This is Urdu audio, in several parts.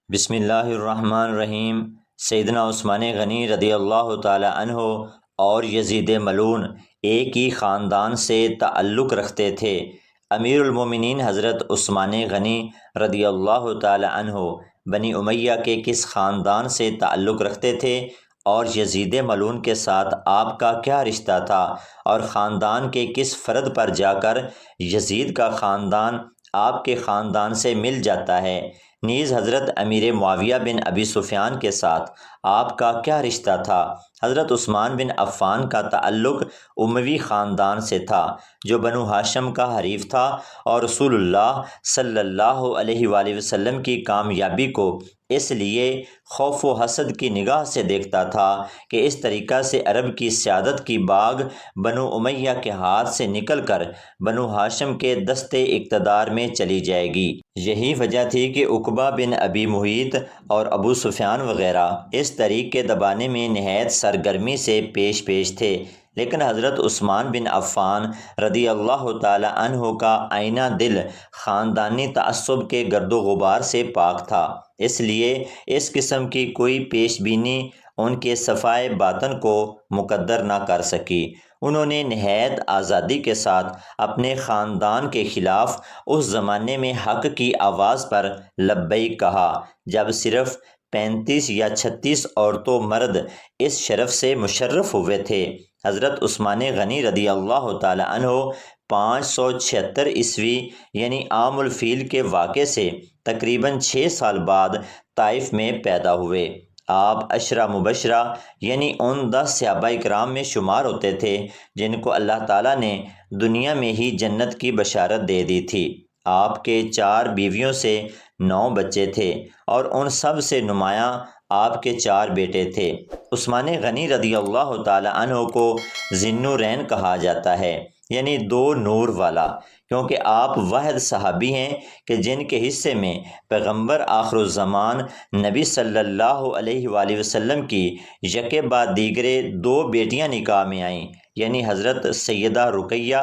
بسم اللہ الرحمن الرحیم۔ سیدنا عثمان غنی رضی اللہ تعالی عنہ اور یزید ملعون ایک ہی خاندان سے تعلق رکھتے تھے۔ امیر المومنین حضرت عثمان غنی رضی اللہ تعالی عنہ بنی امیہ کے کس خاندان سے تعلق رکھتے تھے اور یزید ملعون کے ساتھ آپ کا کیا رشتہ تھا، اور خاندان کے کس فرد پر جا کر یزید کا خاندان آپ کے خاندان سے مل جاتا ہے، نیز حضرت امیر معاویہ بن ابی سفیان کے ساتھ آپ کا کیا رشتہ تھا۔ حضرت عثمان بن عفان کا تعلق اموی خاندان سے تھا جو بنو ہاشم کا حریف تھا، اور رسول اللہ صلی اللہ علیہ وآلہ وسلم کی کامیابی کو اس لیے خوف و حسد کی نگاہ سے دیکھتا تھا کہ اس طریقہ سے عرب کی سیادت کی باغ بنو امیہ کے ہاتھ سے نکل کر بنو ہاشم کے دستے اقتدار میں چلی جائے گی۔ یہی وجہ تھی کہ عقبہ بن ابی معیط اور ابو سفیان وغیرہ اس طریق کے دبانے میں نہایت سرگرمی سے پیش تھے، لیکن حضرت عثمان بن عفان رضی اللہ تعالی عنہ کا آئینہ دل خاندانی تعصب کے گرد و غبار سے پاک تھا، اس لیے اس قسم کی کوئی پیش بینی ان کے صفائے باطن کو مقدر نہ کر سکی۔ انہوں نے نہایت آزادی کے ساتھ اپنے خاندان کے خلاف اس زمانے میں حق کی آواز پر لبیک کہا جب صرف 35 یا 36 عورت و مرد اس شرف سے مشرف ہوئے تھے۔ حضرت عثمان غنی رضی اللہ تعالی عنہ 576 عیسوی یعنی عام الفیل کے واقعے سے تقریباً 6 سال بعد طائف میں پیدا ہوئے۔ آپ عشرہ مبشرہ یعنی ان 10 صحابہ کرام میں شمار ہوتے تھے جن کو اللہ تعالیٰ نے دنیا میں ہی جنت کی بشارت دے دی تھی۔ آپ کے 4 بیویوں سے 9 بچے تھے اور ان سب سے نمایاں آپ کے 4 بیٹے تھے۔ عثمان غنی رضی اللہ تعالی عنہ کو ذی النورین کہا جاتا ہے، یعنی 2 نور والا، کیونکہ آپ واحد صحابی ہیں کہ جن کے حصے میں پیغمبر آخر الزمان نبی صلی اللہ علیہ وآلہ وسلم کی یکے بعد دیگرے 2 بیٹیاں نکاح میں آئیں، یعنی حضرت سیدہ رقیہ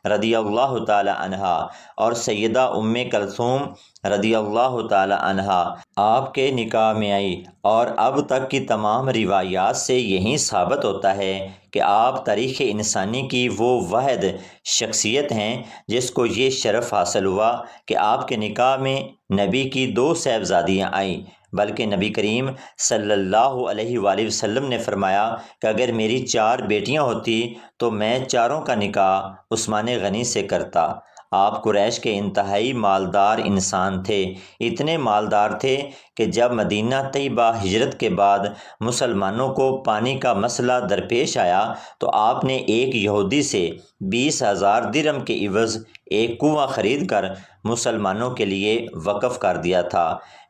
رضی اللہ تعالی عنہا اور سیدہ ام کلثوم رضی اللہ تعالی عنہا آپ کے نکاح میں آئی، اور اب تک کی تمام روایات سے یہی ثابت ہوتا ہے کہ آپ تاریخ انسانی کی وہ واحد شخصیت ہیں جس کو یہ شرف حاصل ہوا کہ آپ کے نکاح میں نبی کی 2 صاحبزادیاں آئیں، بلکہ نبی کریم صلی اللہ علیہ وآلہ وسلم نے فرمایا کہ اگر میری 4 بیٹیاں ہوتی تو میں چاروں کا نکاح عثمان غنی سے کرتا۔ آپ قریش کے انتہائی مالدار انسان تھے، اتنے مالدار تھے کہ جب مدینہ طیبہ ہجرت کے بعد مسلمانوں کو پانی کا مسئلہ درپیش آیا تو آپ نے ایک یہودی سے 20,000 درہم کے عوض ایک کنواں خرید کر مسلمانوں کے لیے وقف کر دیا تھا۔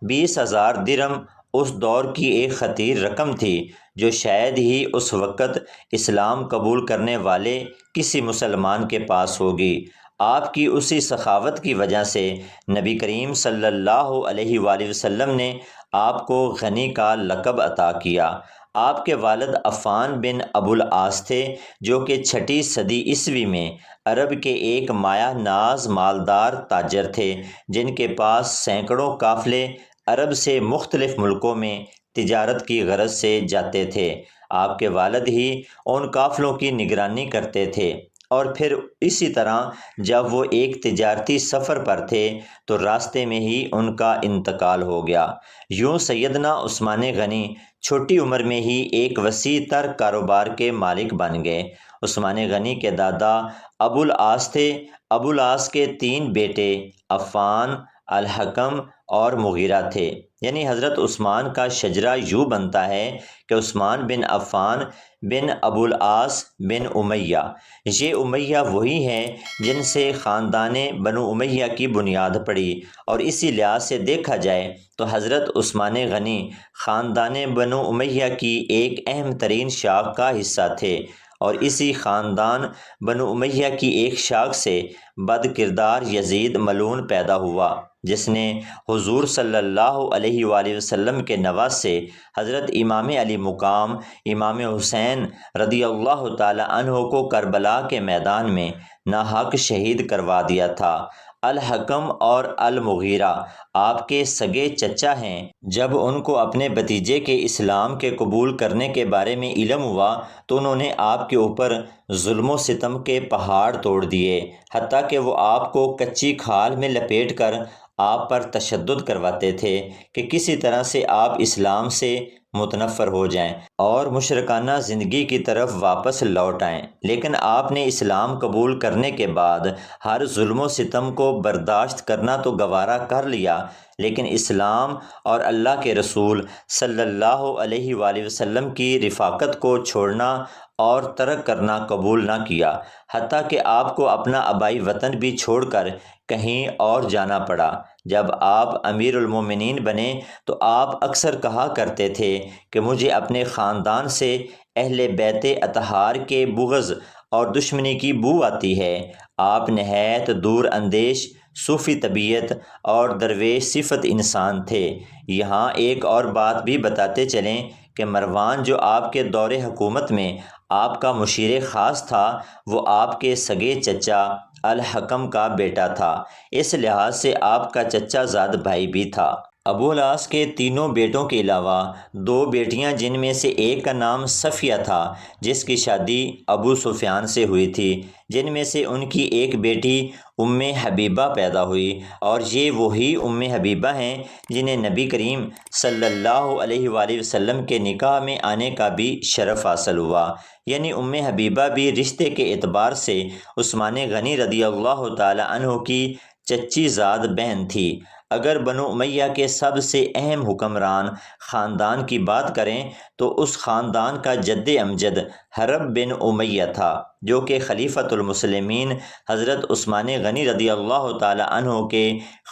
20,000 درہم اس دور کی ایک خطیر رقم تھی جو شاید ہی اس وقت اسلام قبول کرنے والے کسی مسلمان کے پاس ہوگی۔ آپ کی اسی سخاوت کی وجہ سے نبی کریم صلی اللہ علیہ وآلہ وسلم نے آپ کو غنی کا لقب عطا کیا۔ آپ کے والد عفان بن ابو العاص تھے جو کہ 6 صدی عیسوی میں عرب کے ایک مایہ ناز مالدار تاجر تھے جن کے پاس سینکڑوں قافلے عرب سے مختلف ملکوں میں تجارت کی غرض سے جاتے تھے۔ آپ کے والد ہی ان قافلوں کی نگرانی کرتے تھے، اور پھر اسی طرح جب وہ ایک تجارتی سفر پر تھے تو راستے میں ہی ان کا انتقال ہو گیا۔ یوں سیدنا عثمان غنی چھوٹی عمر میں ہی ایک وسیع تر کاروبار کے مالک بن گئے۔ عثمان غنی کے دادا ابو العاص تھے۔ ابو العاص کے 3 بیٹے عفان، الحکم اور مغیرہ تھے، یعنی حضرت عثمان کا شجرہ یوں بنتا ہے کہ عثمان بن عفان بن ابو العاص بن امیہ۔ یہ امیہ وہی ہیں جن سے خاندان بنو امیہ کی بنیاد پڑی، اور اسی لحاظ سے دیکھا جائے تو حضرت عثمان غنی خاندان بنو امیہ کی ایک اہم ترین شاخ کا حصہ تھے، اور اسی خاندان بنو امیہ کی ایک شاخ سے بد کردار یزید ملعون پیدا ہوا جس نے حضور صلی اللہ علیہ وآلہ وسلم کے نواسے حضرت امام علی مقام امام حسین رضی اللہ تعالی عنہ کو کربلا کے میدان میں ناحق شہید کروا دیا تھا۔ الحکم اور المغیرہ آپ کے سگے چچا ہیں۔ جب ان کو اپنے بھتیجے کے اسلام کے قبول کرنے کے بارے میں علم ہوا تو انہوں نے آپ کے اوپر ظلم و ستم کے پہاڑ توڑ دیے، حتیٰ کہ وہ آپ کو کچی کھال میں لپیٹ کر آپ پر تشدد کرواتے تھے کہ کسی طرح سے آپ اسلام سے متنفر ہو جائیں اور مشرکانہ زندگی کی طرف واپس لوٹ آئیں۔ لیکن آپ نے اسلام قبول کرنے کے بعد ہر ظلم و ستم کو برداشت کرنا تو گوارا کر لیا، لیکن اسلام اور اللہ کے رسول صلی اللہ علیہ وآلہ وسلم کی رفاقت کو چھوڑنا اور ترک کرنا قبول نہ کیا، حتیٰ کہ آپ کو اپنا آبائی وطن بھی چھوڑ کر کہیں اور جانا پڑا۔ جب آپ امیر المومنین بنے تو آپ اکثر کہا کرتے تھے کہ مجھے اپنے خاندان سے اہل بیت اطہار کے بغض اور دشمنی کی بو آتی ہے۔ آپ نہایت دور اندیش، صوفی طبیعت اور درویش صفت انسان تھے۔ یہاں ایک اور بات بھی بتاتے چلیں کہ مروان جو آپ کے دور حکومت میں آپ کا مشیر خاص تھا، وہ آپ کے سگے چچا الحکم کا بیٹا تھا، اس لحاظ سے آپ کا چچا زاد بھائی بھی تھا۔ ابو العاص کے تینوں بیٹوں کے علاوہ دو بیٹیاں، جن میں سے ایک کا نام صفیہ تھا جس کی شادی ابو سفیان سے ہوئی تھی، جن میں سے ان کی ایک بیٹی ام حبیبہ پیدا ہوئی، اور یہ وہی ام حبیبہ ہیں جنہیں نبی کریم صلی اللہ علیہ وآلہ وسلم کے نکاح میں آنے کا بھی شرف حاصل ہوا۔ یعنی ام حبیبہ بھی رشتے کے اعتبار سے عثمان غنی رضی اللہ تعالی عنہ کی چچی زاد بہن تھی۔ اگر بنو امیہ کے سب سے اہم حکمران خاندان کی بات کریں تو اس خاندان کا جد امجد حرب بن امیہ تھا، جو کہ خلیفۃ المسلمین حضرت عثمان غنی رضی اللہ تعالی عنہ کے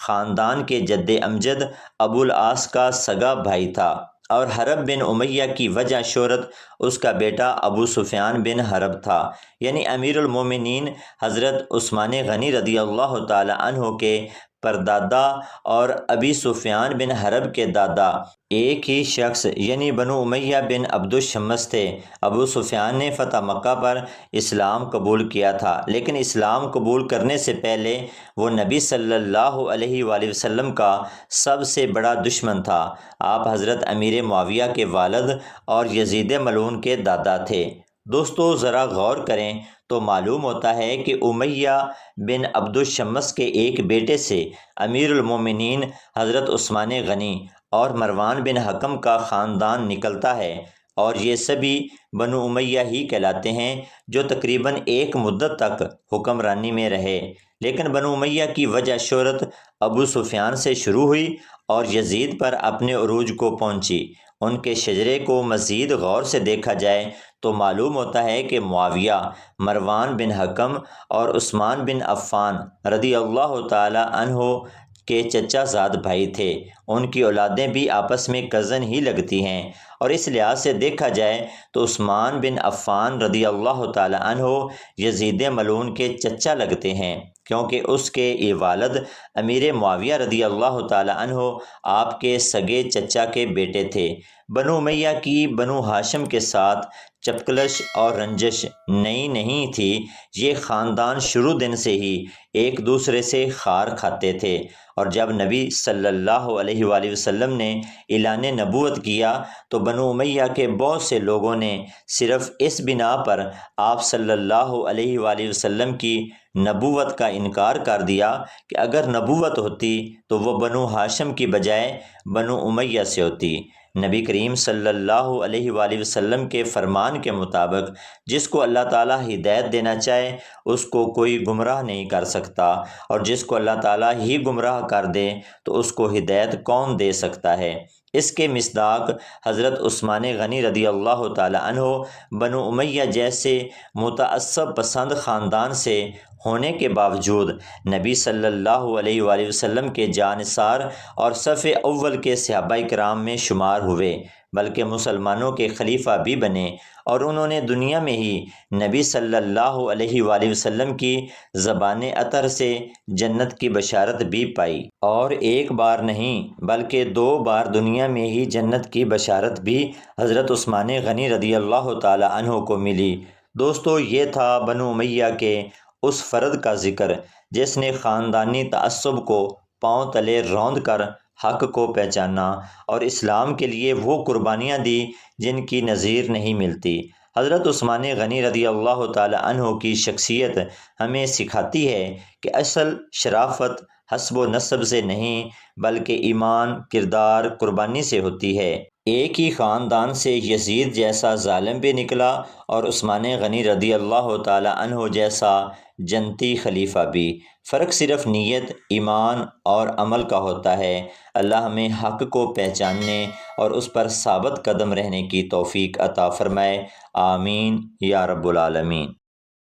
خاندان کے جد امجد ابو العاص کا سگا بھائی تھا، اور حرب بن امیہ کی وجہ شہرت اس کا بیٹا ابو سفیان بن حرب تھا۔ یعنی امیر المومنین حضرت عثمان غنی رضی اللہ تعالی عنہ کے پردادا اور ابی سفیان بن حرب کے دادا ایک ہی شخص یعنی بنو امیہ بن عبد الشمس تھے۔ ابو سفیان نے فتح مکہ پر اسلام قبول کیا تھا، لیکن اسلام قبول کرنے سے پہلے وہ نبی صلی اللہ علیہ وآلہ وسلم کا سب سے بڑا دشمن تھا۔ آپ حضرت امیر معاویہ کے والد اور یزید ملعون کے دادا تھے۔ دوستو ذرا غور کریں تو معلوم ہوتا ہے کہ امیہ بن عبد الشمس کے ایک بیٹے سے امیر المومنین حضرت عثمان غنی اور مروان بن حکم کا خاندان نکلتا ہے، اور یہ سبھی بنو امیہ ہی کہلاتے ہیں، جو تقریباً ایک مدت تک حکمرانی میں رہے۔ لیکن بنو امیہ کی وجہ شہرت ابو سفیان سے شروع ہوئی اور یزید پر اپنے عروج کو پہنچی۔ ان کے شجرے کو مزید غور سے دیکھا جائے تو معلوم ہوتا ہے کہ معاویہ، مروان بن حکم اور عثمان بن عفان رضی اللہ تعالی عنہ کے چچا زاد بھائی تھے۔ ان کی اولادیں بھی آپس میں کزن ہی لگتی ہیں، اور اس لحاظ سے دیکھا جائے تو عثمان بن عفان رضی اللہ تعالی عنہ یزید ملعون کے چچا لگتے ہیں، کیونکہ اس کے یہ والد امیر معاویہ رضی اللہ تعالی عنہ آپ کے سگے چچا کے بیٹے تھے۔ بنو امیہ کی بنو ہاشم کے ساتھ چپکلش اور رنجش نئی نہیں تھی، یہ خاندان شروع دن سے ہی ایک دوسرے سے خار کھاتے تھے، اور جب نبی صلی اللہ علیہ وآلہ وسلم نے اعلان نبوت کیا تو بنو امیہ کے بہت سے لوگوں نے صرف اس بنا پر آپ صلی اللہ علیہ وآلہ وسلم کی نبوت کا انکار کر دیا کہ اگر نبوت ہوتی تو وہ بنو ہاشم کی بجائے بنو امیہ سے ہوتی۔ نبی کریم صلی اللہ علیہ وآلہ وسلم کے فرمان کے مطابق جس کو اللہ تعالیٰ ہدایت دینا چاہے اس کو کوئی گمراہ نہیں کر سکتا، اور جس کو اللہ تعالیٰ ہی گمراہ کر دے تو اس کو ہدایت کون دے سکتا ہے۔ اس کے مصداق حضرت عثمان غنی رضی اللہ تعالی عنہ بنو امیہ جیسے متعصب پسند خاندان سے ہونے کے باوجود نبی صلی اللہ علیہ وآلہ وسلم کے جانثار اور صف اول کے صحابہ کرام میں شمار ہوئے، بلکہ مسلمانوں کے خلیفہ بھی بنے، اور انہوں نے دنیا میں ہی نبی صلی اللہ علیہ وآلہ وسلم کی زبان عطر سے جنت کی بشارت بھی پائی، اور ایک بار نہیں بلکہ دو بار دنیا میں ہی جنت کی بشارت بھی حضرت عثمان غنی رضی اللہ تعالی عنہ کو ملی۔ دوستو یہ تھا بنو امیہ کے اس فرد کا ذکر جس نے خاندانی تعصب کو پاؤں تلے روند کر حق کو پہچانا اور اسلام کے لیے وہ قربانیاں دی جن کی نظیر نہیں ملتی۔ حضرت عثمان غنی رضی اللہ تعالی عنہ کی شخصیت ہمیں سکھاتی ہے کہ اصل شرافت حسب و نسب سے نہیں بلکہ ایمان، کردار، قربانی سے ہوتی ہے۔ ایک ہی خاندان سے یزید جیسا ظالم بھی نکلا اور عثمان غنی رضی اللہ تعالی عنہ جیسا جنتی خلیفہ بھی۔ فرق صرف نیت، ایمان اور عمل کا ہوتا ہے۔ اللہ ہمیں حق کو پہچاننے اور اس پر ثابت قدم رہنے کی توفیق عطا فرمائے۔ آمین یا رب العالمین۔